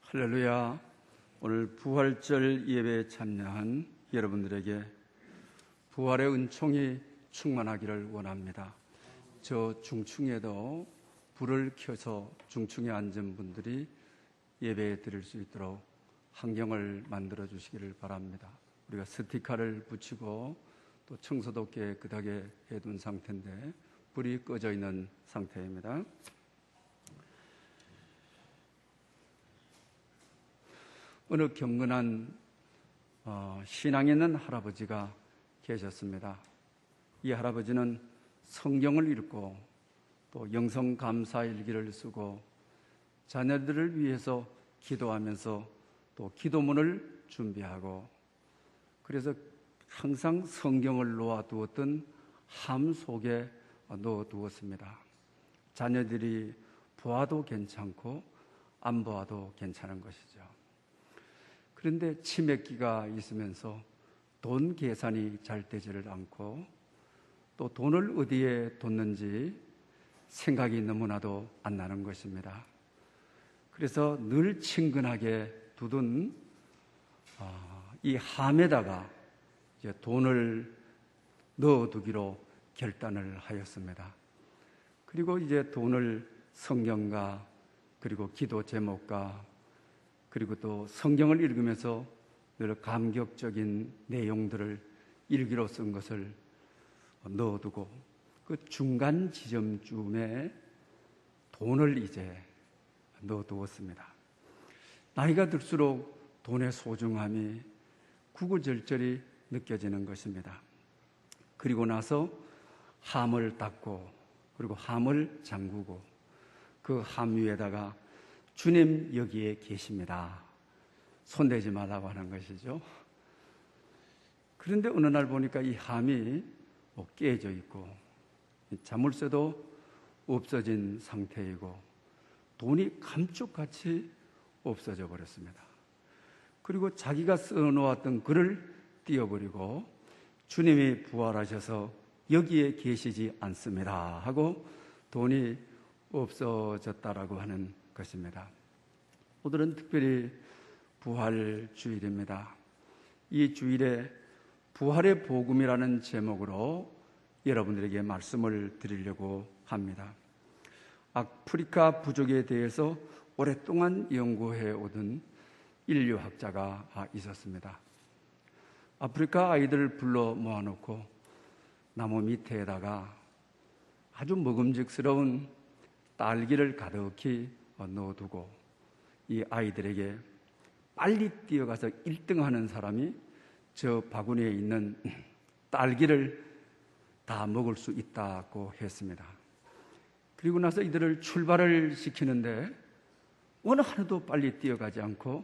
할렐루야. 오늘 부활절 예배에 참여한 여러분들에게 부활의 은총이 충만하기를 원합니다. 저 중층에도 불을 켜서 중층에 앉은 분들이 예배 드릴 수 있도록 환경을 만들어 주시기를 바랍니다. 우리가 스티커를 붙이고 또 청소도 깨끗하게 해둔 상태인데 불이 꺼져 있는 상태입니다. 어느 경건한 신앙 있는 할아버지가 계셨습니다. 이 할아버지는 성경을 읽고 또 영성감사일기를 쓰고 자녀들을 위해서 기도하면서 또 기도문을 준비하고 그래서 항상 성경을 놓아두었던 함 속에 넣어두었습니다. 자녀들이 보아도 괜찮고 안 보아도 괜찮은 것이죠. 그런데 치매기가 있으면서 돈 계산이 잘 되지를 않고 또 돈을 어디에 뒀는지 생각이 너무나도 안 나는 것입니다. 그래서 늘 친근하게 두둔 이 함에다가 이제 돈을 넣어두기로 결단을 하였습니다. 그리고 이제 돈을 성경과 그리고 기도 제목과 그리고 또 성경을 읽으면서 늘 감격적인 내용들을 일기로 쓴 것을 넣어두고 그 중간 지점쯤에 돈을 이제 넣어두었습니다. 나이가 들수록 돈의 소중함이 구구절절히 느껴지는 것입니다. 그리고 나서 함을 닫고 그리고 함을 잠그고 그 함 위에다가 주님 여기에 계십니다. 손대지 말라고 하는 것이죠. 그런데 어느 날 보니까 이 함이 깨져 있고 자물쇠도 없어진 상태이고 돈이 감쪽같이 없어져 버렸습니다. 그리고 자기가 써놓았던 글을 띄워버리고 주님이 부활하셔서 여기에 계시지 않습니다 하고 돈이 없어졌다라고 하는 것입니다. 오늘은 특별히 부활 주일입니다. 이 주일에 부활의 복음이라는 제목으로 여러분들에게 말씀을 드리려고 합니다. 아프리카 부족에 대해서 오랫동안 연구해 오던 인류학자가 있었습니다. 아프리카 아이들을 불러 모아놓고 나무 밑에다가 아주 먹음직스러운 딸기를 가득히 넣어두고 이 아이들에게 빨리 뛰어가서 1등하는 사람이 저 바구니에 있는 딸기를 다 먹을 수 있다고 했습니다. 그리고 나서 이들을 출발을 시키는데 어느 하나도 빨리 뛰어가지 않고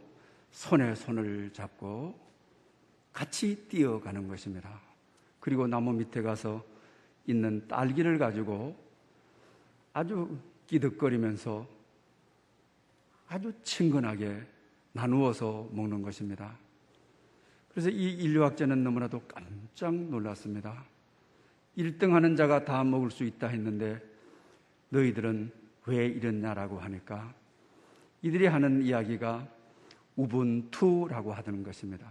손에 손을 잡고 같이 뛰어가는 것입니다. 그리고 나무 밑에 가서 있는 딸기를 가지고 아주 끼득거리면서 아주 친근하게 나누어서 먹는 것입니다. 그래서 이 인류학자는 너무나도 깜짝 놀랐습니다. 1등하는 자가 다 먹을 수 있다 했는데 너희들은 왜 이랬냐라고 하니까 이들이 하는 이야기가 우분투라고 하는 것입니다.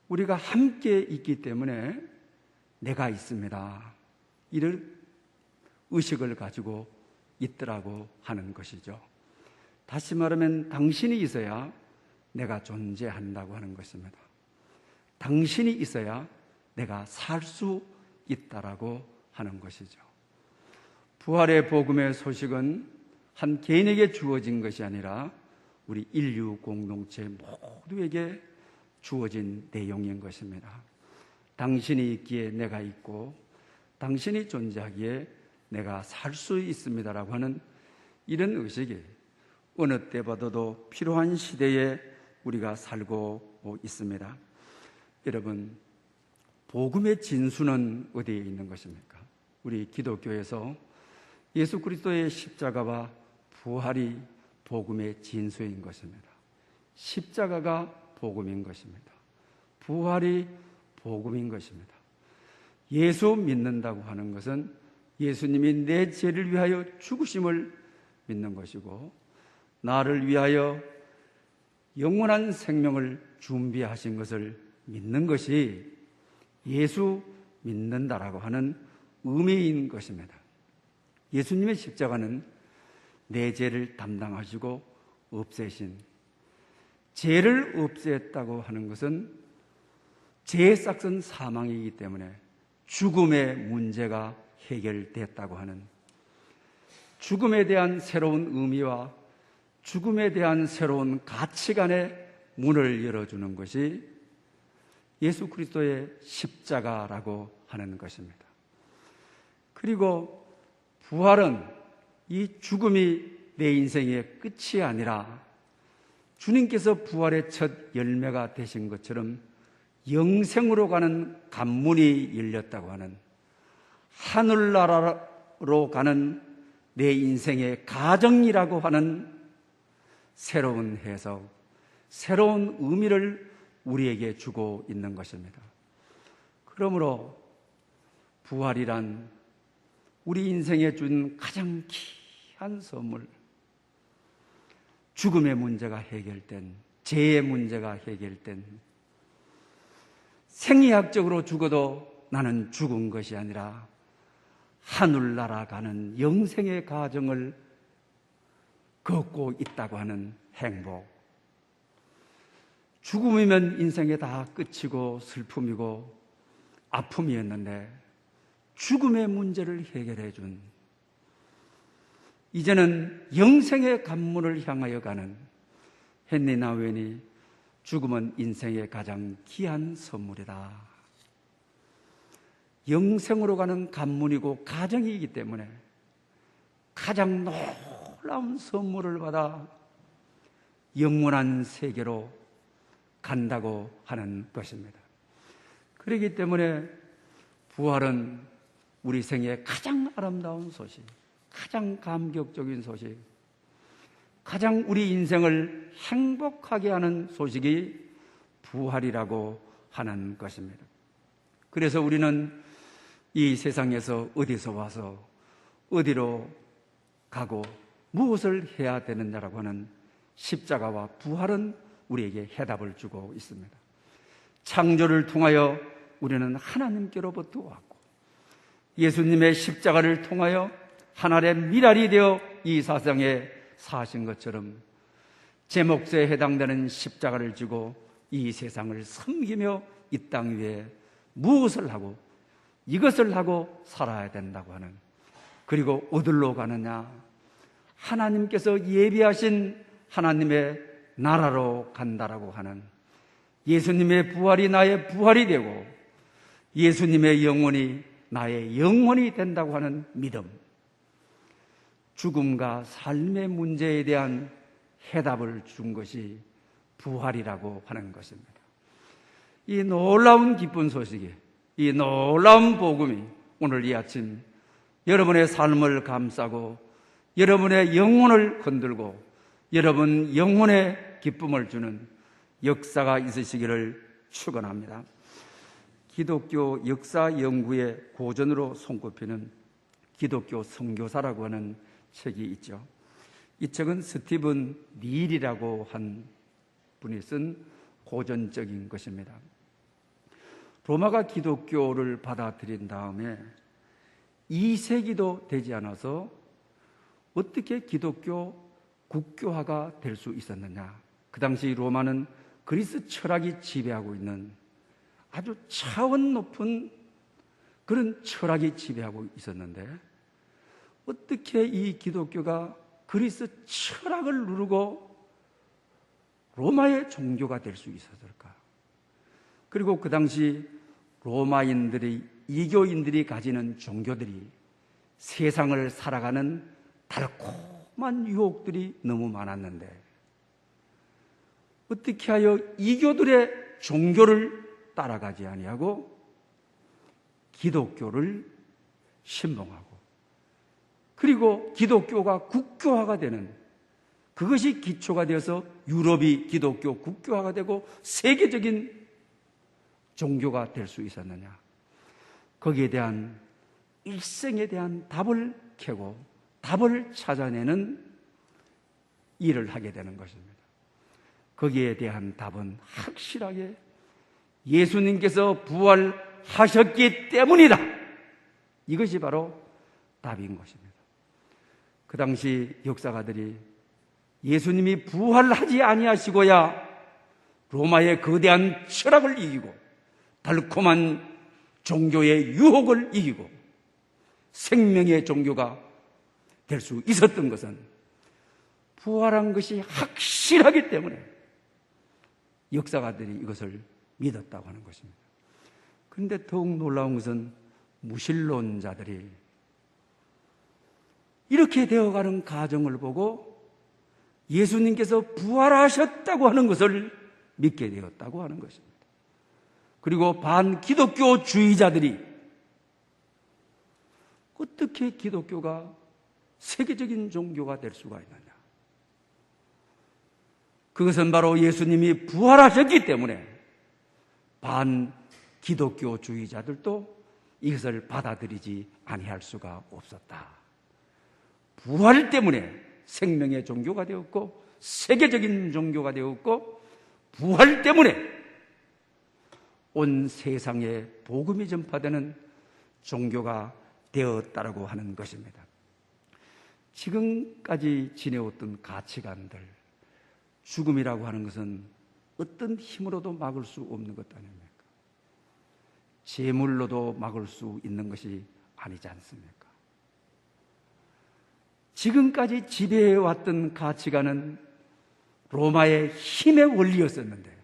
우리가 함께 있기 때문에 내가 있습니다. 이를 의식을 가지고 있더라고 하는 것이죠. 다시 말하면 당신이 있어야 내가 존재한다고 하는 것입니다. 당신이 있어야 내가 살 수 있다라고 하는 것이죠. 부활의 복음의 소식은 한 개인에게 주어진 것이 아니라 우리 인류 공동체 모두에게 주어진 내용인 것입니다. 당신이 있기에 내가 있고 당신이 존재하기에 내가 살 수 있습니다라고 하는 이런 의식이 어느 때 봐도 필요한 시대에 우리가 살고 있습니다. 여러분, 복음의 진수는 어디에 있는 것입니까? 우리 기독교에서 예수 그리스도의 십자가와 부활이 복음의 진수인 것입니다. 십자가가 복음인 것입니다. 부활이 복음인 것입니다. 예수 믿는다고 하는 것은 예수님이 내 죄를 위하여 죽으심을 믿는 것이고 나를 위하여 영원한 생명을 준비하신 것을 믿는 것이 예수 믿는다라고 하는 의미인 것입니다. 예수님의 십자가는 내 죄를 담당하시고 없애신, 죄를 없앴다고 하는 것은 죄의 싹은 사망이기 때문에 죽음의 문제가 해결됐다고 하는, 죽음에 대한 새로운 의미와 죽음에 대한 새로운 가치관의 문을 열어주는 것이 예수 그리스도의 십자가라고 하는 것입니다. 그리고 부활은 이 죽음이 내 인생의 끝이 아니라 주님께서 부활의 첫 열매가 되신 것처럼 영생으로 가는 관문이 열렸다고 하는, 하늘나라로 가는 내 인생의 가정이라고 하는 새로운 해석, 새로운 의미를 우리에게 주고 있는 것입니다. 그러므로 부활이란 우리 인생에 준 가장 귀한 선물, 죽음의 문제가 해결된, 죄의 문제가 해결된, 생리학적으로 죽어도 나는 죽은 것이 아니라 하늘나라 가는 영생의 가정을 걷고 있다고 하는 행복. 죽음이면 인생의 다 끝이고 슬픔이고 아픔이었는데 죽음의 문제를 해결해 준, 이제는 영생의 관문을 향하여 가는 헨리 나우엔이 죽음은 인생의 가장 귀한 선물이다. 영생으로 가는 관문이고 가정이기 때문에 가장 놀라운 선물을 받아 영원한 세계로 간다고 하는 것입니다. 그렇기 때문에 부활은 우리 생애의 가장 아름다운 소식, 가장 감격적인 소식, 가장 우리 인생을 행복하게 하는 소식이 부활이라고 하는 것입니다. 그래서 우리는 이 세상에서 어디서 와서 어디로 가고 무엇을 해야 되느냐라고 하는 십자가와 부활은 우리에게 해답을 주고 있습니다. 창조를 통하여 우리는 하나님께로부터 왔고, 예수님의 십자가를 통하여 하나님의 미랄이 되어 이 세상에 사신 것처럼 제 몫에 해당되는 십자가를 지고 이 세상을 섬기며 이 땅 위에 무엇을 하고 이것을 하고 살아야 된다고 하는, 그리고 어디로 가느냐, 하나님께서 예비하신 하나님의 나라로 간다라고 하는, 예수님의 부활이 나의 부활이 되고 예수님의 영혼이 나의 영혼이 된다고 하는 믿음, 죽음과 삶의 문제에 대한 해답을 준 것이 부활이라고 하는 것입니다. 이 놀라운 기쁜 소식이, 이 놀라운 복음이 오늘 이 아침 여러분의 삶을 감싸고 여러분의 영혼을 흔들고 여러분 영혼의 기쁨을 주는 역사가 있으시기를 축원합니다. 기독교 역사 연구의 고전으로 손꼽히는 기독교 선교사라고 하는 책이 있죠. 이 책은 스티븐 닐이라고 한 분이 쓴 고전적인 것입니다. 로마가 기독교를 받아들인 다음에 2세기도 되지 않아서 어떻게 기독교 국교화가 될 수 있었느냐. 그 당시 로마는 그리스 철학이 지배하고 있는 아주 차원 높은 그런 철학이 지배하고 있었는데 어떻게 이 기독교가 그리스 철학을 누르고 로마의 종교가 될 수 있었을까? 그리고 그 당시 로마인들이, 이교인들이 가지는 종교들이 세상을 살아가는 달콤한 유혹들이 너무 많았는데 어떻게 하여 이교들의 종교를 따라가지 아니하고 기독교를 신봉하고 그리고 기독교가 국교화가 되는, 그것이 기초가 되어서 유럽이 기독교 국교화가 되고 세계적인 종교가 될 수 있었느냐. 거기에 대한 일생에 대한 답을 캐고 답을 찾아내는 일을 하게 되는 것입니다. 거기에 대한 답은 확실하게 예수님께서 부활하셨기 때문이다. 이것이 바로 답인 것입니다. 그 당시 역사가들이 예수님이 부활하지 아니하시고야 로마의 거대한 철학을 이기고 달콤한 종교의 유혹을 이기고 생명의 종교가 될 수 있었던 것은 부활한 것이 확실하기 때문에 역사가들이 이것을 믿었다고 하는 것입니다. 그런데 더욱 놀라운 것은 무신론자들이 이렇게 되어가는 가정을 보고 예수님께서 부활하셨다고 하는 것을 믿게 되었다고 하는 것입니다. 그리고 반기독교주의자들이 어떻게 기독교가 세계적인 종교가 될 수가 있느냐? 그것은 바로 예수님이 부활하셨기 때문에 반기독교주의자들도 이것을 받아들이지 아니할 수가 없었다. 부활 때문에 생명의 종교가 되었고 세계적인 종교가 되었고 부활 때문에 온 세상에 복음이 전파되는 종교가 되었다라고 하는 것입니다. 지금까지 지내왔던 가치관들, 죽음이라고 하는 것은 어떤 힘으로도 막을 수 없는 것 아닙니까? 재물로도 막을 수 있는 것이 아니지 않습니까? 지금까지 지배해왔던 가치관은 로마의 힘의 원리였었는데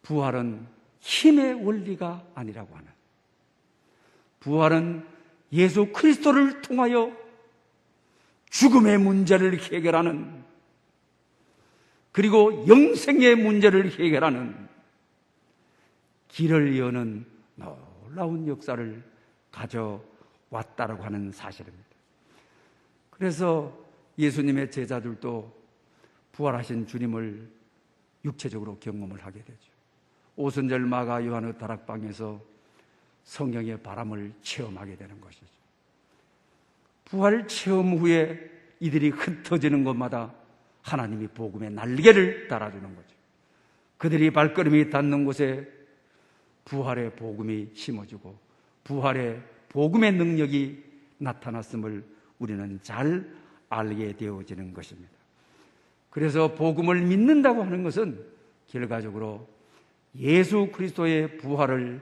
부활은 힘의 원리가 아니라고 하는, 부활은 예수 그리스도를 통하여 죽음의 문제를 해결하는, 그리고 영생의 문제를 해결하는 길을 여는 놀라운 역사를 가져왔다라고 하는 사실입니다. 그래서 예수님의 제자들도 부활하신 주님을 육체적으로 경험을 하게 되죠. 오순절 마가 요한의 다락방에서 성령의 바람을 체험하게 되는 것이죠. 부활 체험 후에 이들이 흩어지는 곳마다 하나님이 복음의 날개를 달아주는 거죠. 그들이 발걸음이 닿는 곳에 부활의 복음이 심어지고 부활의 복음의 능력이 나타났음을 우리는 잘 알게 되어지는 것입니다. 그래서 복음을 믿는다고 하는 것은 결과적으로 예수 그리스도의 부활을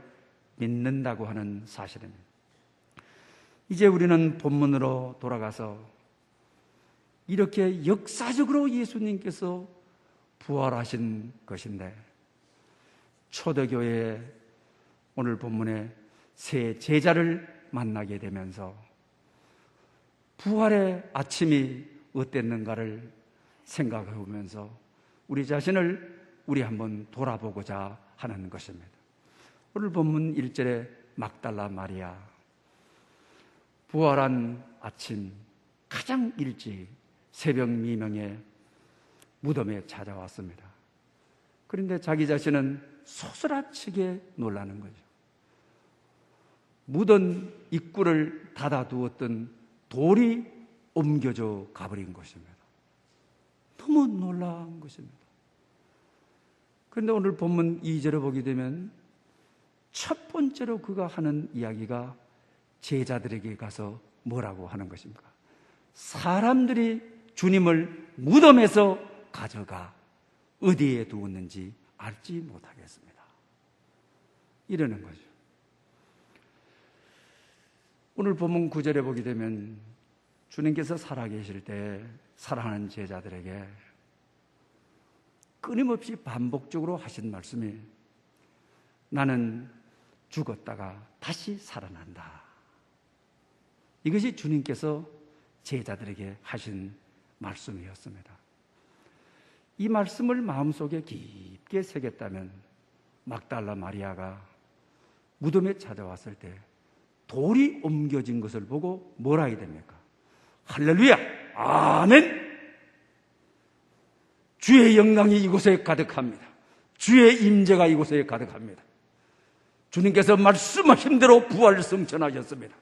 믿는다고 하는 사실입니다. 이제 우리는 본문으로 돌아가서 이렇게 역사적으로 예수님께서 부활하신 것인데 초대교회에 오늘 본문에 새 제자를 만나게 되면서 부활의 아침이 어땠는가를 생각해 보면서 우리 자신을 우리 한번 돌아보고자 하는 것입니다. 오늘 본문 1절에 막달라 마리아, 부활한 아침 가장 일찍 새벽 미명에 무덤에 찾아왔습니다. 그런데 자기 자신은 소스라치게 놀라는 거죠. 무덤 입구를 닫아두었던 돌이 옮겨져 가버린 것입니다. 너무 놀라운 것입니다. 그런데 오늘 본문 2절을 보게 되면 첫 번째로 그가 하는 이야기가 제자들에게 가서 뭐라고 하는 것입니까? 사람들이 주님을 무덤에서 가져가 어디에 두었는지 알지 못하겠습니다. 이러는 거죠. 오늘 본문 9절에 보게 되면 주님께서 살아계실 때 사랑하는 제자들에게 끊임없이 반복적으로 하신 말씀이 나는 죽었다가 다시 살아난다. 이것이 주님께서 제자들에게 하신 말씀이었습니다. 이 말씀을 마음속에 깊게 새겼다면 막달라 마리아가 무덤에 찾아왔을 때 돌이 옮겨진 것을 보고 뭐라 해야 됩니까? 할렐루야! 아멘! 주의 영광이 이곳에 가득합니다. 주의 임재가 이곳에 가득합니다. 주님께서 말씀하신 대로 부활 성천하셨습니다.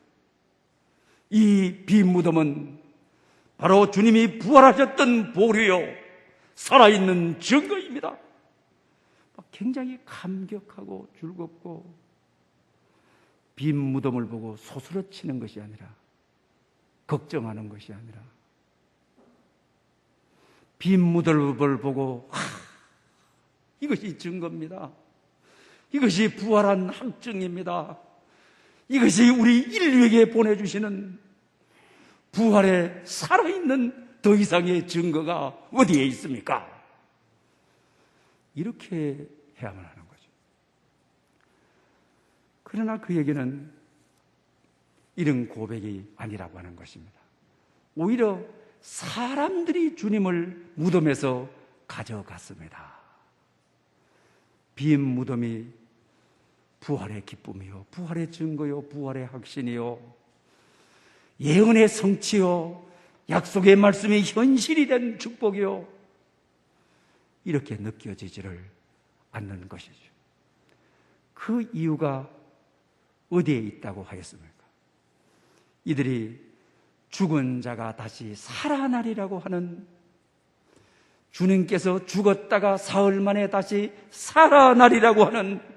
이 빈 무덤은 바로 주님이 부활하셨던 보루요 살아있는 증거입니다. 굉장히 감격하고 즐겁고 빈 무덤을 보고 소스러치는 것이 아니라, 걱정하는 것이 아니라, 빈 무덤을 보고 이것이 증거입니다. 이것이 부활한 확증입니다. 이것이 우리 인류에게 보내주시는 부활의 살아있는 더 이상의 증거가 어디에 있습니까? 이렇게 해야만 하는 거죠. 그러나 그에게는 이런 고백이 아니라고 하는 것입니다. 오히려 사람들이 주님을 무덤에서 가져갔습니다. 빈 무덤이 부활의 기쁨이요, 부활의 증거요, 부활의 확신이요, 예언의 성취요, 약속의 말씀이 현실이 된 축복이요, 이렇게 느껴지지를 않는 것이죠. 그 이유가 어디에 있다고 하였습니까? 이들이 죽은 자가 다시 살아나리라고 하는, 주님께서 죽었다가 사흘 만에 다시 살아나리라고 하는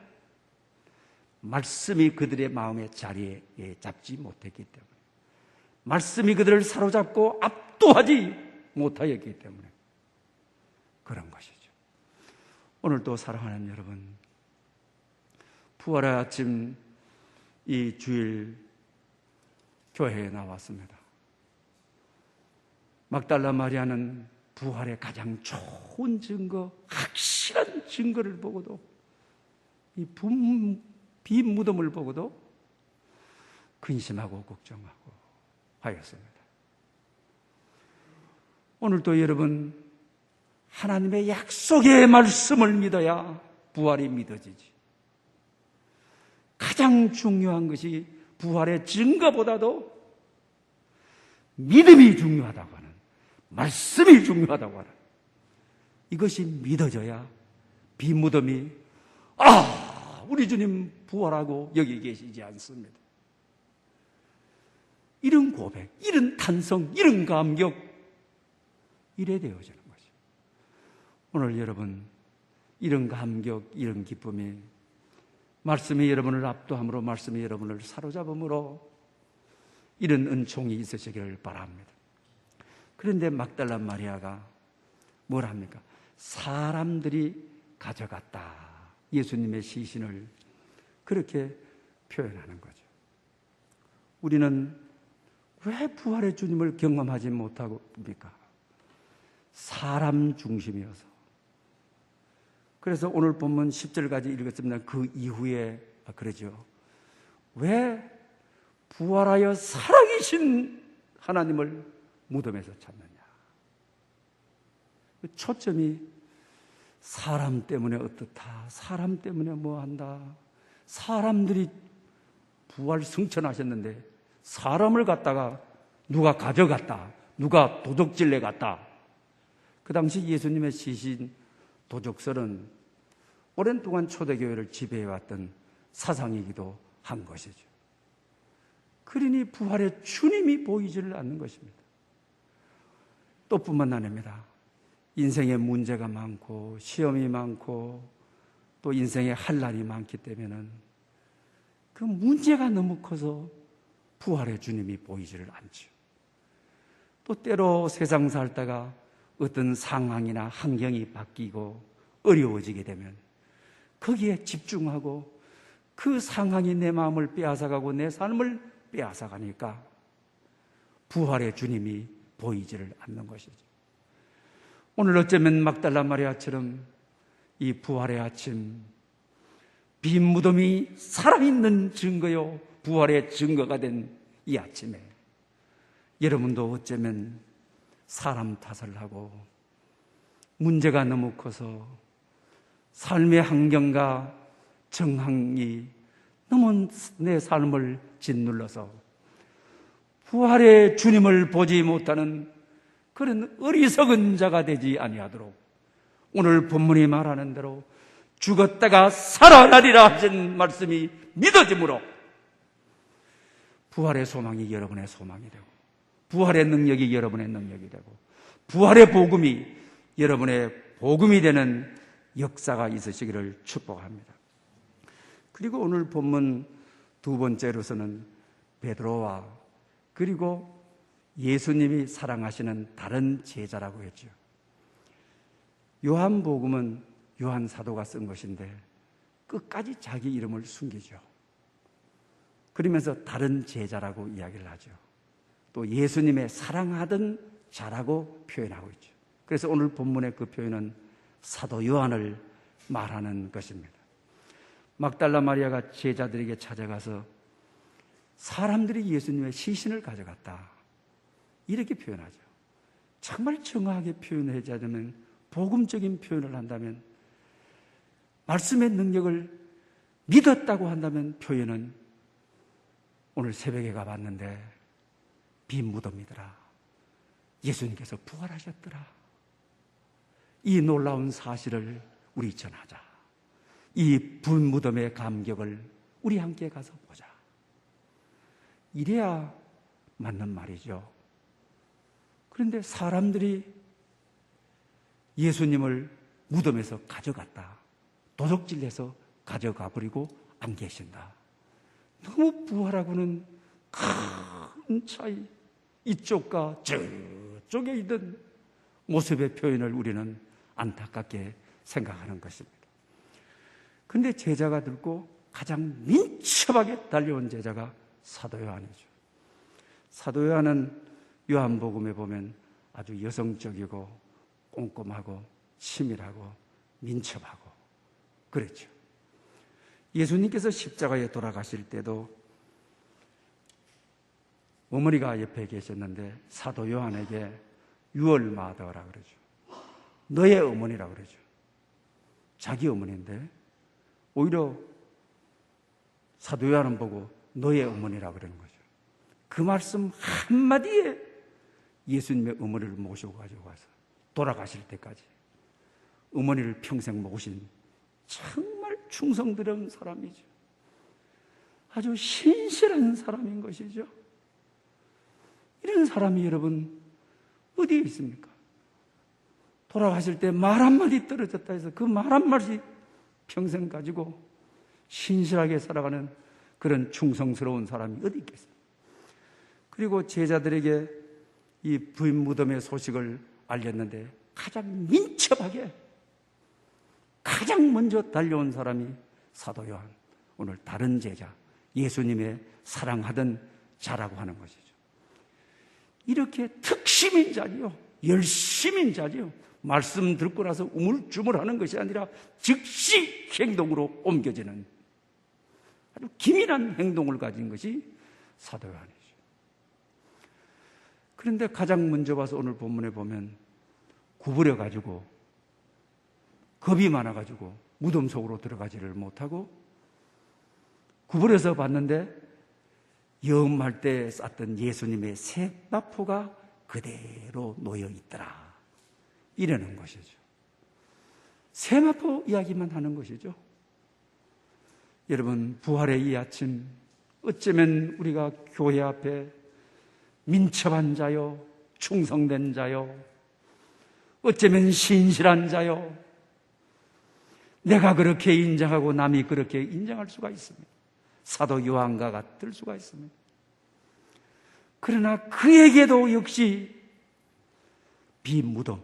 말씀이 그들의 마음의 자리에 잡지 못했기 때문에, 말씀이 그들을 사로잡고 압도하지 못하였기 때문에 그런 것이죠. 오늘도 사랑하는 여러분, 부활의 아침 이 주일 교회에 나왔습니다. 막달라 마리아는 부활의 가장 좋은 증거, 확실한 증거를 보고도, 이 빈 무덤을 보고도 근심하고 걱정하고 하였습니다. 오늘도 여러분, 하나님의 약속의 말씀을 믿어야 부활이 믿어지지. 가장 중요한 것이 부활의 증거보다도 믿음이 중요하다고 하는, 말씀이 중요하다고 하는, 이것이 믿어져야 빈 무덤이 우리 주님 부활하고 여기 계시지 않습니다. 이런 고백, 이런 탄성, 이런 감격, 이래 되어지는 것이죠. 오늘 여러분, 이런 감격, 이런 기쁨이 말씀이 여러분을 압도함으로, 말씀이 여러분을 사로잡음으로 이런 은총이 있으시기를 바랍니다. 그런데 막달라 마리아가 뭘 합니까? 사람들이 가져갔다. 예수님의 시신을 그렇게 표현하는 거죠. 우리는 왜 부활의 주님을 경험하지 못합니까? 사람 중심이어서. 그래서 오늘 본문 10절까지 읽었습니다. 그 이후에 그러죠. 왜 부활하여 살아계신 하나님을 무덤에서 찾느냐? 초점이 사람 때문에 어떻다, 사람 때문에 뭐한다, 사람들이 부활 승천하셨는데 사람을 갖다가 누가 가져갔다, 누가 도적질내 갔다. 그 당시 예수님의 시신 도적설은 오랜 동안 초대교회를 지배해왔던 사상이기도 한 것이죠. 그러니 부활의 주님이 보이지를 않는 것입니다. 또 뿐만 아닙니다. 인생에 문제가 많고 시험이 많고 또 인생에 할 날이 많기 때문에 그 문제가 너무 커서 부활의 주님이 보이지를 않죠. 또 때로 세상 살다가 어떤 상황이나 환경이 바뀌고 어려워지게 되면 거기에 집중하고 그 상황이 내 마음을 빼앗아가고 내 삶을 빼앗아가니까 부활의 주님이 보이지를 않는 것이죠. 오늘 어쩌면 막달라 마리아처럼 이 부활의 아침, 빈 무덤이 살아있는 증거요, 부활의 증거가 된 이 아침에 여러분도 어쩌면 사람 탓을 하고 문제가 너무 커서 삶의 환경과 정황이 너무 내 삶을 짓눌러서 부활의 주님을 보지 못하는 그런 어리석은 자가 되지 아니하도록 오늘 본문이 말하는 대로 죽었다가 살아나리라 하신 말씀이 믿어짐으로 부활의 소망이 여러분의 소망이 되고 부활의 능력이 여러분의 능력이 되고 부활의 복음이 여러분의 복음이 되는 역사가 있으시기를 축복합니다. 그리고 오늘 본문 두 번째로서는 베드로와 그리고 예수님이 사랑하시는 다른 제자라고 했죠. 요한복음은 요한 사도가 쓴 것인데 끝까지 자기 이름을 숨기죠. 그러면서 다른 제자라고 이야기를 하죠. 또 예수님의 사랑하던 자라고 표현하고 있죠. 그래서 오늘 본문의 그 표현은 사도 요한을 말하는 것입니다. 막달라 마리아가 제자들에게 찾아가서 사람들이 예수님의 시신을 가져갔다, 이렇게 표현하죠. 정말 정확하게 표현하자면, 복음적인 표현을 한다면, 말씀의 능력을 믿었다고 한다면 표현은 오늘 새벽에 가봤는데 빈 무덤이더라, 예수님께서 부활하셨더라, 이 놀라운 사실을 우리 전하자. 이 빈 무덤의 감격을 우리 함께 가서 보자. 이래야 맞는 말이죠. 그런데 사람들이 예수님을 무덤에서 가져갔다, 도둑질해서 가져가 버리고 안 계신다. 너무 부활하고는 큰 차이, 이쪽과 저쪽에 있는 모습의 표현을 우리는 안타깝게 생각하는 것입니다. 그런데 제자가 들고 가장 민첩하게 달려온 제자가 사도 요한이죠. 사도 요한은 요한복음에 보면 아주 여성적이고 꼼꼼하고 치밀하고 민첩하고 그랬죠. 예수님께서 십자가에 돌아가실 때도 어머니가 옆에 계셨는데 사도 요한에게 유얼마더라 그러죠. 너의 어머니라 그러죠. 자기 어머니인데 오히려 사도 요한은 보고 너의 어머니라 그러는 거죠. 그 말씀 한마디에 예수님의 어머니를 모시고 가지고 가서 돌아가실 때까지 어머니를 평생 모신 정말 충성스러운 사람이죠. 아주 신실한 사람인 것이죠. 이런 사람이 여러분 어디에 있습니까? 돌아가실 때 말 한마디 떨어졌다 해서 그 말 한마디 평생 가지고 신실하게 살아가는 그런 충성스러운 사람이 어디 있겠습니까? 그리고 제자들에게 이 부인 무덤의 소식을 알렸는데 가장 민첩하게 가장 먼저 달려온 사람이 사도 요한, 오늘 다른 제자, 예수님의 사랑하던 자라고 하는 것이죠. 이렇게 특심인 자지요, 열심인 자지요, 말씀 듣고 나서 우물쭈물하는 것이 아니라 즉시 행동으로 옮겨지는 아주 기민한 행동을 가진 것이 사도 요한이죠. 그런데 가장 먼저 봐서 오늘 본문에 보면 구부려가지고 겁이 많아가지고 무덤 속으로 들어가지를 못하고 구부려서 봤는데 여음할 때 쌌던 예수님의 세마포가 그대로 놓여 있더라, 이러는 것이죠. 세마포 이야기만 하는 것이죠. 여러분, 부활의 이 아침, 어쩌면 우리가 교회 앞에 민첩한 자요, 충성된 자요, 어쩌면 신실한 자요, 내가 그렇게 인정하고 남이 그렇게 인정할 수가 있습니다. 사도 요한과 같을 수가 있습니다. 그러나 그에게도 역시 빈 무덤,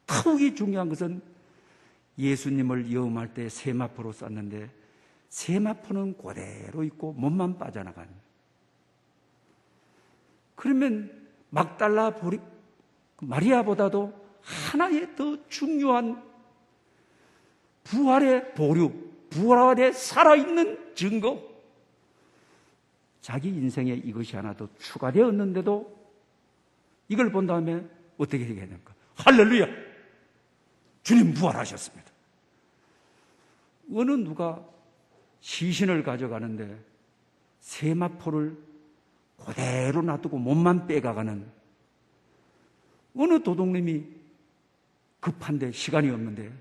더욱이 중요한 것은 예수님을 여음할 때 세마포로 쌌는데 세마포는 그대로 있고 몸만 빠져나간. 그러면 막달라 마리아보다도 하나의 더 중요한 부활의 보류, 부활의 살아있는 증거, 자기 인생에 이것이 하나 더 추가되었는데도 이걸 본 다음에 어떻게 얘기해야 됩니까? 할렐루야! 주님 부활하셨습니다. 어느 누가 시신을 가져가는데 세마포를 그대로 놔두고 몸만 빼가가는, 어느 도둑님이 급한데 시간이 없는데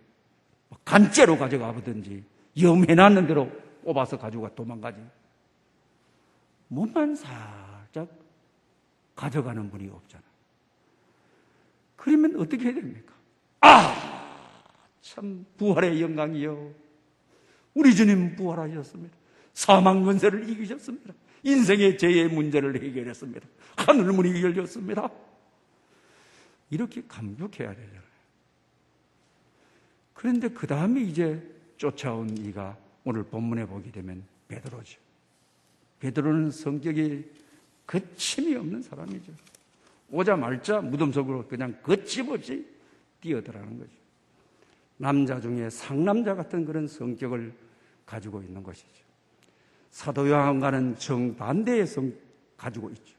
간째로 가져가 보든지 염해놨는 대로 뽑아서 가지고 도망가지, 몸만 살짝 가져가는 분이 없잖아요. 그러면 어떻게 해야 됩니까? 참 부활의 영광이요. 우리 주님 부활하셨습니다. 사망 권세를 이기셨습니다. 인생의 죄의 문제를 해결했습니다. 하늘문이 열렸습니다. 이렇게 감격해야 되잖아요. 그런데 그 다음에 이제 쫓아온 이가 오늘 본문에 보게 되면 베드로죠. 베드로는 성격이 거침이 없는 사람이죠. 오자말자 무덤 속으로 그냥 거침없이 뛰어들어가는 거죠. 남자 중에 상남자 같은 그런 성격을 가지고 있는 것이죠. 사도 요한과는 정반대의 가지고 있죠.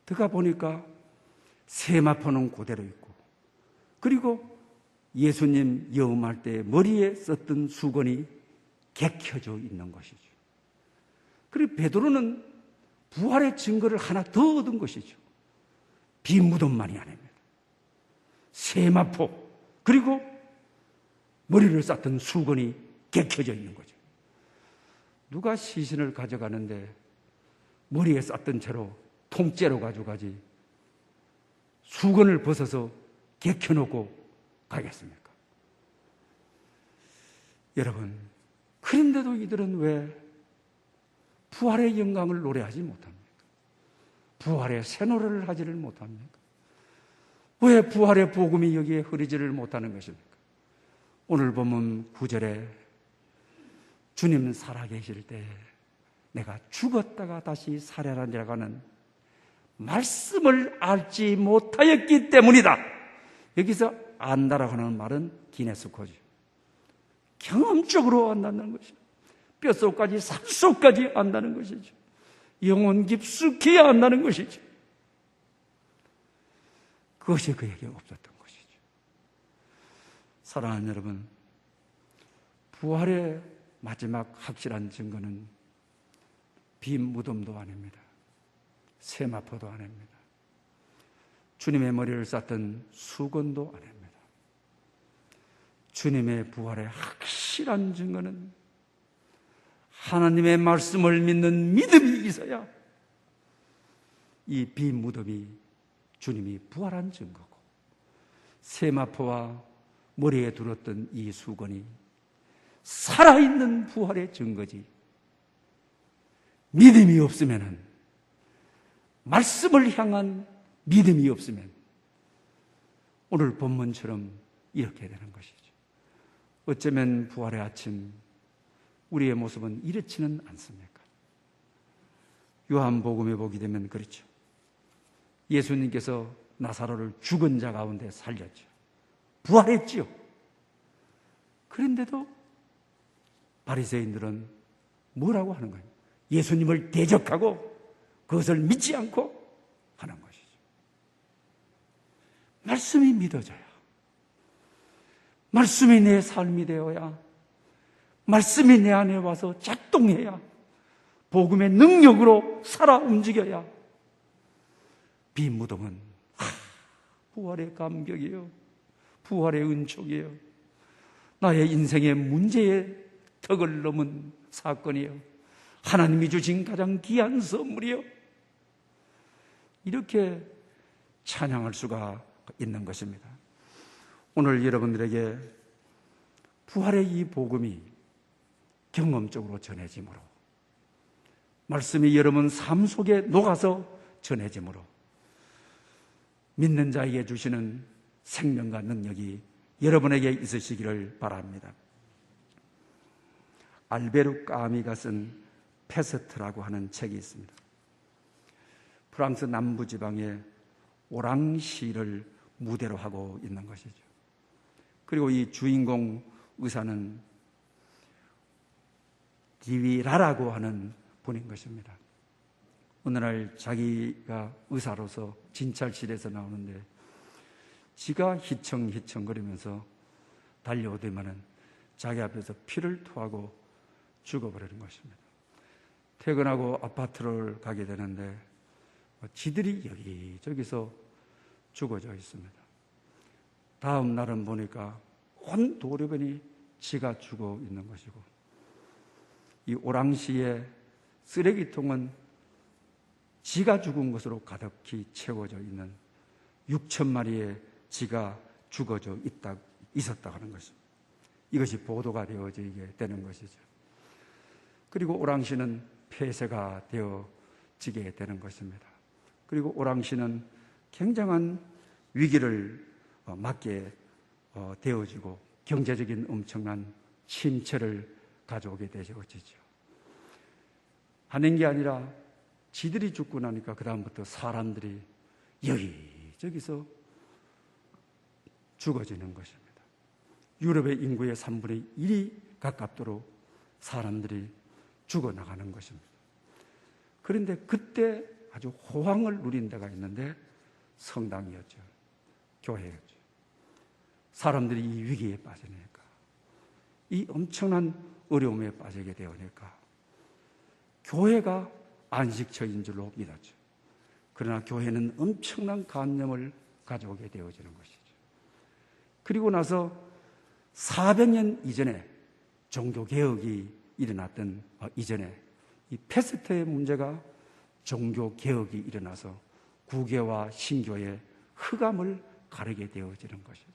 들어가 보니까 세마포는 그대로 있고, 그리고 예수님 여음할 때 머리에 썼던 수건이 개켜져 있는 것이죠. 그리고 베드로는 부활의 증거를 하나 더 얻은 것이죠. 빈 무덤만이 아닙니다. 세마포, 그리고 머리를 쌌던 수건이 개켜져 있는 거죠. 누가 시신을 가져가는데 머리에 쌌던 채로 통째로 가져가지 수건을 벗어서 개켜놓고 가겠습니까? 여러분, 그런데도 이들은 왜 부활의 영광을 노래하지 못합니까? 부활의 새 노래를 하지를 못합니까? 왜 부활의 복음이 여기에 흐르지를 못하는 것입니까? 오늘 보면 9절에 주님 살아계실 때 내가 죽었다가 다시 살아나리라고 하는 말씀을 알지 못하였기 때문이다. 여기서 안다라고 하는 말은 기네스코죠. 경험적으로 안다는 것이죠. 뼛속까지 살속까지 안다는 것이죠. 영혼 깊숙이 안다는 것이죠. 그것이 그에게 없었던 것이죠. 사랑하는 여러분, 부활의 마지막 확실한 증거는 빈 무덤도 아닙니다. 세마포도 아닙니다. 주님의 머리를 쌌던 수건도 아닙니다. 주님의 부활의 확실한 증거는 하나님의 말씀을 믿는 믿음이 있어야 이 빈 무덤이 주님이 부활한 증거고, 세마포와 머리에 둘었던 이 수건이 살아있는 부활의 증거지, 믿음이 없으면, 말씀을 향한 믿음이 없으면 오늘 본문처럼 이렇게 되는 것이죠. 어쩌면 부활의 아침 우리의 모습은 이렇지는 않습니까? 요한복음에 보게 되면 그렇죠. 예수님께서 나사로를 죽은 자 가운데 살렸죠. 부활했지요. 그런데도 바리새인들은 뭐라고 하는 거예요? 예수님을 대적하고 그것을 믿지 않고 하는 것이죠. 말씀이 믿어져야, 말씀이 내 삶이 되어야, 말씀이 내 안에 와서 작동해야, 복음의 능력으로 살아 움직여야 빈 무덤은 부활의 감격이에요. 부활의 은총이에요. 나의 인생의 문제의 턱을 넘은 사건이에요. 하나님이 주신 가장 귀한 선물이요. 이렇게 찬양할 수가 있는 것입니다. 오늘 여러분들에게 부활의 이 복음이 경험적으로 전해짐으로, 말씀이 여러분 삶 속에 녹아서 전해짐으로 믿는 자에게 주시는 생명과 능력이 여러분에게 있으시기를 바랍니다. 알베르 까미가 쓴 페스트라고 하는 책이 있습니다. 프랑스 남부지방에 오랑시를 무대로 하고 있는 것이죠. 그리고 이 주인공 의사는 디위라라고 하는 분인 것입니다. 어느 날 자기가 의사로서 진찰실에서 나오는데 지가 휘청휘청거리면서 달려오더니만은 자기 앞에서 피를 토하고 죽어버리는 것입니다. 퇴근하고 아파트를 가게 되는데 지들이 여기저기서 죽어져 있습니다. 다음 날은 보니까 온 도로변이 지가 죽어 있는 것이고, 이 오랑시의 쓰레기통은 지가 죽은 것으로 가득히 채워져 있는 6,000마리의 지가 죽어져 있었다고 하는 것입니다. 이것이 보도가 되어지게 되는 것이죠. 그리고 오랑시는 폐쇄가 되어지게 되는 것입니다. 그리고 오랑시는 굉장한 위기를 맞게 되어지고 경제적인 엄청난 침체를 가져오게 되어지죠. 하는 게 아니라 지들이 죽고 나니까 그 다음부터 사람들이 여기저기서 죽어지는 것입니다. 유럽의 인구의 3분의 1이 가깝도록 사람들이 죽어나가는 것입니다. 그런데 그때 아주 호황을 누린 데가 있는데 성당이었죠. 교회였죠. 사람들이 이 위기에 빠지니까, 이 엄청난 어려움에 빠지게 되니까 교회가 안식처인 줄로 믿었죠. 그러나 교회는 엄청난 간염을 가져오게 되어지는 것이죠. 그리고 나서 400년 이전에 종교개혁이 일어났던 이전에 이 패스트의 문제가 종교개혁이 일어나서 구교와 신교의 흑암을 가르게 되어지는 것이죠.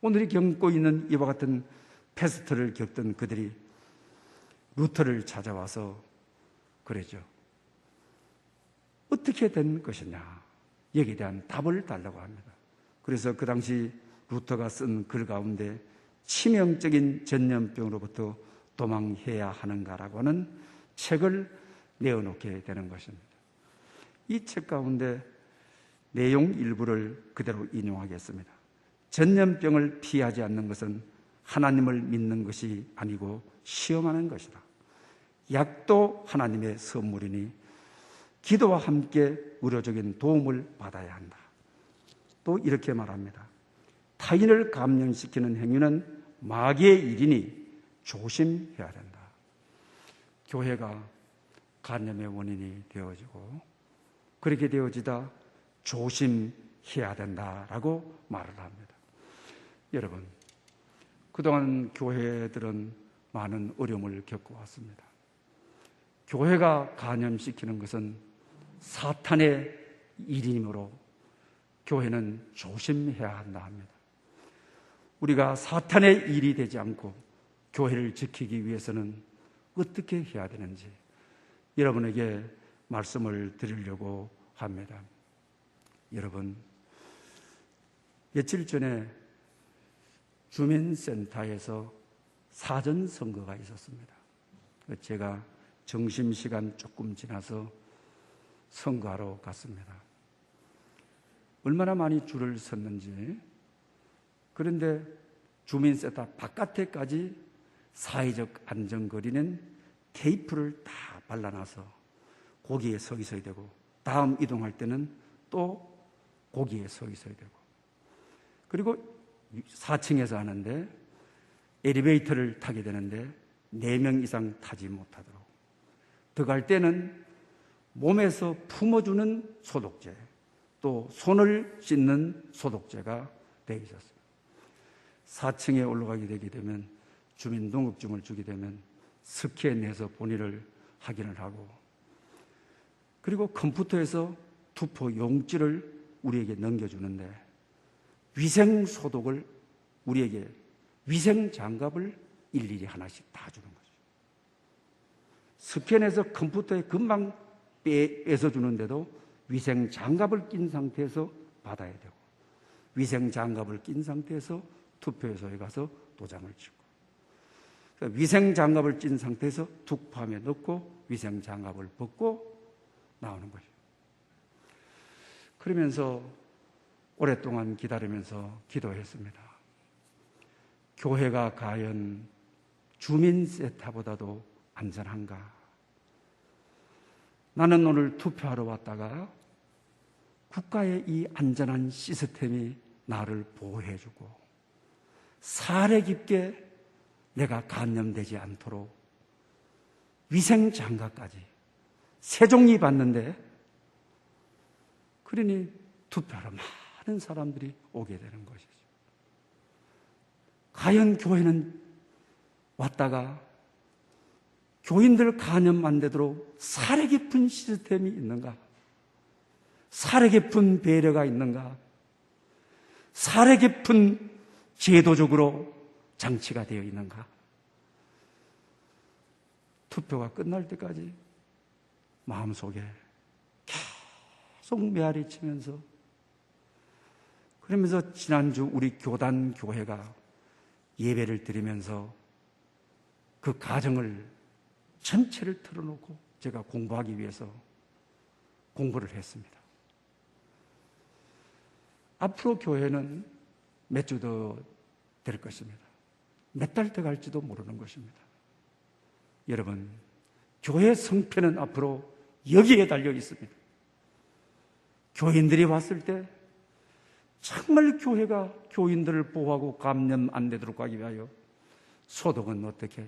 오늘이 겪고 있는 이와 같은 패스트를 겪던 그들이 루터를 찾아와서 그러죠. 어떻게 된 것이냐, 여기에 대한 답을 달라고 합니다. 그래서 그 당시 루터가 쓴 글 가운데 치명적인 전염병으로부터 도망해야 하는가라고 하는 책을 내어놓게 되는 것입니다. 이 책 가운데 내용 일부를 그대로 인용하겠습니다. 전염병을 피하지 않는 것은 하나님을 믿는 것이 아니고 시험하는 것이다. 약도 하나님의 선물이니 기도와 함께 의료적인 도움을 받아야 한다. 또 이렇게 말합니다. 타인을 감염시키는 행위는 마귀의 일이니 조심해야 된다. 교회가 간염의 원인이 되어지고 그렇게 되어지다 조심해야 된다라고 말을 합니다. 여러분, 그동안 교회들은 많은 어려움을 겪어왔습니다. 교회가 간염시키는 것은 사탄의 일이므로 교회는 조심해야 한다 합니다. 우리가 사탄의 일이 되지 않고 교회를 지키기 위해서는 어떻게 해야 되는지 여러분에게 말씀을 드리려고 합니다. 여러분, 며칠 전에 주민센터에서 사전선거가 있었습니다. 제가 점심시간 조금 지나서 선거하러 갔습니다. 얼마나 많이 줄을 섰는지. 그런데 주민센터 바깥에까지 사회적 안전거리는 테이프를 다 발라놔서 거기에 서 있어야 되고, 다음 이동할 때는 또 거기에 서 있어야 되고, 그리고 4층에서 하는데 엘리베이터를 타게 되는데 4명 이상 타지 못하도록, 들어갈 때는 몸에서 품어주는 소독제, 또 손을 씻는 소독제가 되어 있었어요. 4층에 올라가게 되게 되면 주민등록증을 주게 되면 스캔해서 본인을 확인을 하고, 그리고 컴퓨터에서 투표 용지를 우리에게 넘겨주는데 위생 소독을 우리에게, 위생 장갑을 일일이 하나씩 다 주는 거죠. 스캔해서 컴퓨터에 금방 빼서 주는데도 위생 장갑을 낀 상태에서 받아야 되고, 위생 장갑을 낀 상태에서 투표소에 가서 도장을 찍고, 그러니까 위생 장갑을 낀 상태에서 투표함에 넣고 위생 장갑을 벗고 나오는 거죠. 그러면서 오랫동안 기다리면서 기도했습니다. 교회가 과연 주민센터보다도 안전한가? 나는 오늘 투표하러 왔다가 국가의 이 안전한 시스템이 나를 보호해주고 사례 깊게 내가 감염되지 않도록 위생장갑까지 세 종이 받는데, 그러니 투표하러 많은 사람들이 오게 되는 것이죠. 과연 교회는 왔다가 교인들 감염 안 되도록 사례 깊은 시스템이 있는가? 사례 깊은 배려가 있는가? 사려 깊은 제도적으로 장치가 되어 있는가? 투표가 끝날 때까지 마음속에 계속 메아리 치면서, 그러면서 지난주 우리 교단 교회가 예배를 드리면서 그 가정을 전체를 틀어놓고 제가 공부하기 위해서 공부를 했습니다. 앞으로 교회는 몇 주 더 될 것입니다. 몇 달 더 갈지도 모르는 것입니다. 여러분, 교회 성패는 앞으로 여기에 달려 있습니다. 교인들이 왔을 때 정말 교회가 교인들을 보호하고 감염 안 되도록 하기 위하여 소독은 어떻게?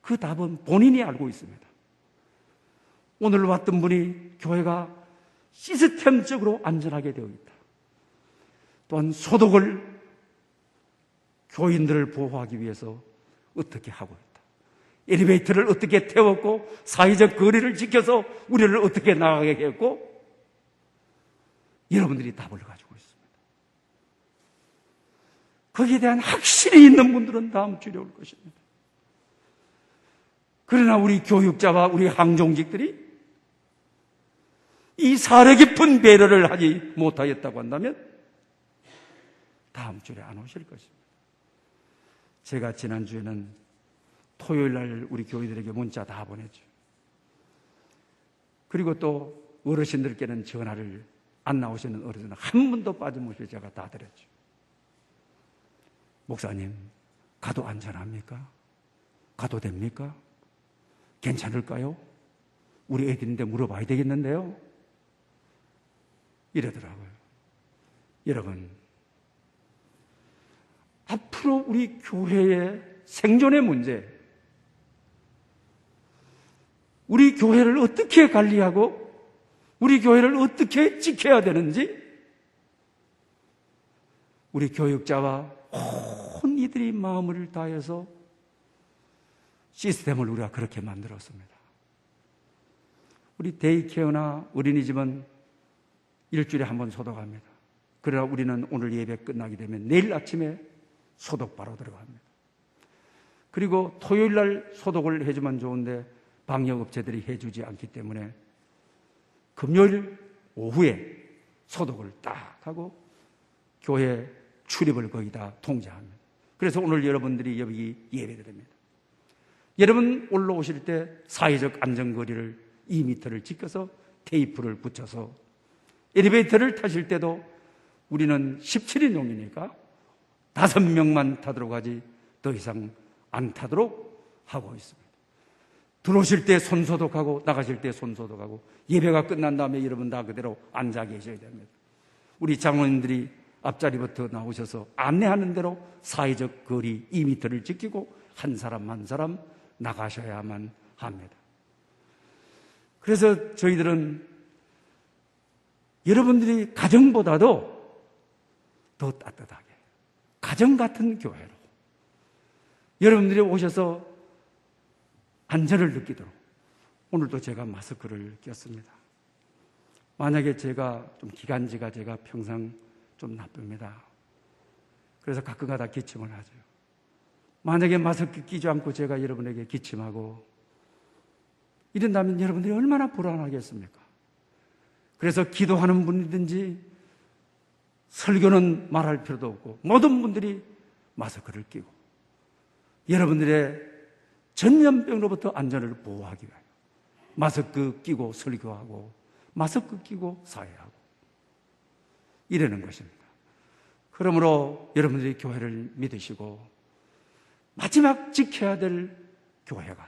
그 답은 본인이 알고 있습니다. 오늘 왔던 분이 교회가 시스템적으로 안전하게 되어 있다. 또한 소독을 교인들을 보호하기 위해서 어떻게 하고 있다. 엘리베이터를 어떻게 태웠고, 사회적 거리를 지켜서 우리를 어떻게 나가게 했고, 여러분들이 답을 가지고 있습니다. 거기에 대한 확신이 있는 분들은 다음 주에 올 것입니다. 그러나 우리 교육자와 우리 항종직들이 이 사려 깊은 배려를 하지 못하였다고 한다면 다음 주에 안 오실 것입니다. 제가 지난주에는 토요일 날 우리 교회들에게 문자 다 보냈죠. 그리고 또 어르신들께는 전화를, 안 나오시는 어르신은 한 분도 빠짐없이 제가 다 드렸죠. 목사님, 가도 안전합니까? 가도 됩니까? 괜찮을까요? 우리 애들인데 물어봐야 되겠는데요? 이러더라고요. 여러분, 앞으로 우리 교회의 생존의 문제, 우리 교회를 어떻게 관리하고 우리 교회를 어떻게 지켜야 되는지 우리 교육자와 온 이들이 마음을 다해서 시스템을 우리가 그렇게 만들었습니다. 우리 데이케어나 어린이집은 일주일에 한 번 소독합니다. 그러나 우리는 오늘 예배 끝나게 되면 내일 아침에 소독 바로 들어갑니다. 그리고 토요일 날 소독을 해주면 좋은데 방역업체들이 해주지 않기 때문에 금요일 오후에 소독을 딱 하고 교회 출입을 거기다 통제합니다. 그래서 오늘 여러분들이 여기 예배드립니다. 여러분 올라오실 때 사회적 안전거리를 2m를 지켜서 테이프를 붙여서, 엘리베이터를 타실 때도 우리는 17인용이니까 5명만 타도록 하지 더 이상 안 타도록 하고 있습니다. 들어오실 때 손소독하고 나가실 때 손소독하고, 예배가 끝난 다음에 여러분 다 그대로 앉아 계셔야 됩니다. 우리 장로님들이 앞자리부터 나오셔서 안내하는 대로 사회적 거리 2m를 지키고 한 사람 한 사람 나가셔야만 합니다. 그래서 저희들은 여러분들이 가정보다도 더 따뜻하게, 가정 같은 교회로 여러분들이 오셔서 안전을 느끼도록, 오늘도 제가 마스크를 꼈습니다. 만약에 제가 좀 기관지가 제가 평상 좀 나쁩니다. 그래서 가끔가다 기침을 하죠. 만약에 마스크 끼지 않고 제가 여러분에게 기침하고 이런다면 여러분들이 얼마나 불안하겠습니까? 그래서 기도하는 분이든지 설교는 말할 필요도 없고 모든 분들이 마스크를 끼고 여러분들의 전염병으로부터 안전을 보호하기 위하여 마스크 끼고 설교하고 마스크 끼고 사회하고 이러는 것입니다. 그러므로 여러분들이 교회를 믿으시고 마지막 지켜야 될 교회가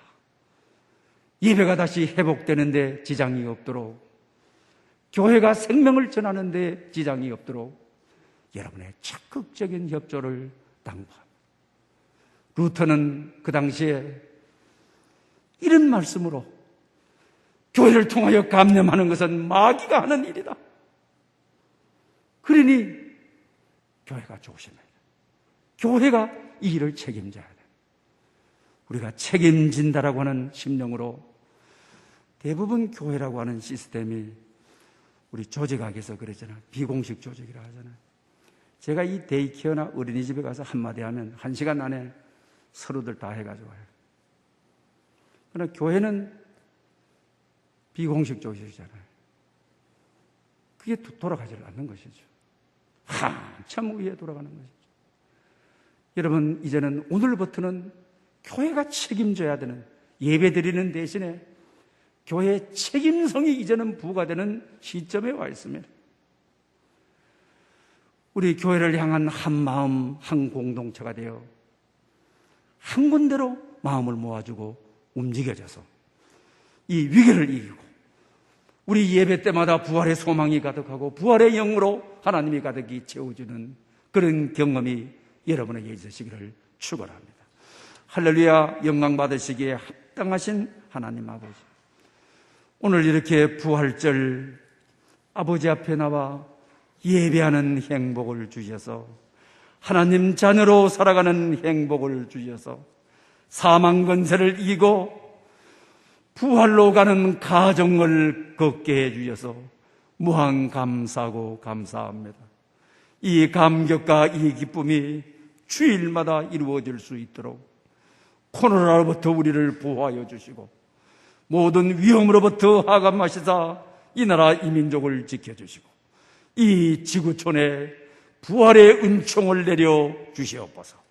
예배가 다시 회복되는데 지장이 없도록, 교회가 생명을 전하는 데 지장이 없도록 여러분의 적극적인 협조를 당부합니다. 루터는 그 당시에 이런 말씀으로 교회를 통하여 감염하는 것은 마귀가 하는 일이다. 그러니 교회가 조심해야 돼. 교회가 이 일을 책임져야 돼. 우리가 책임진다라고 하는 심령으로 대부분 교회라고 하는 시스템이 우리 조직학에서 그러잖아요. 비공식 조직이라 하잖아요. 제가 이 데이케어나 어린이집에 가서 한마디 하면 1시간 안에 서로들 다 해가지고 와요. 그러나 교회는 비공식적이잖아요. 그게 돌아가지 않는 것이죠. 한참 위에 돌아가는 것이죠. 여러분, 이제는 오늘부터는 교회가 책임져야 되는, 예배 드리는 대신에 교회의 책임성이 이제는 부과되는 시점에 와 있습니다. 우리 교회를 향한 한 마음, 한 공동체가 되어 한 군데로 마음을 모아주고 움직여져서 이 위기를 이기고 우리 예배 때마다 부활의 소망이 가득하고 부활의 영으로 하나님이 가득히 채워주는 그런 경험이 여러분에게 있으시기를 축원합니다. 할렐루야. 영광 받으시기에 합당하신 하나님 아버지, 오늘 이렇게 부활절 아버지 앞에 나와 예배하는 행복을 주셔서 하나님 자녀로 살아가는 행복을 주셔서 사망 권세를 이기고 부활로 가는 가정을 걷게 해주셔서 무한 감사하고 감사합니다. 이 감격과 이 기쁨이 주일마다 이루어질 수 있도록 코로나로부터 우리를 보호하여 주시고 모든 위험으로부터 하감하시사 이 나라 이 민족을 지켜주시고 이 지구촌에 부활의 은총을 내려 주시옵소서.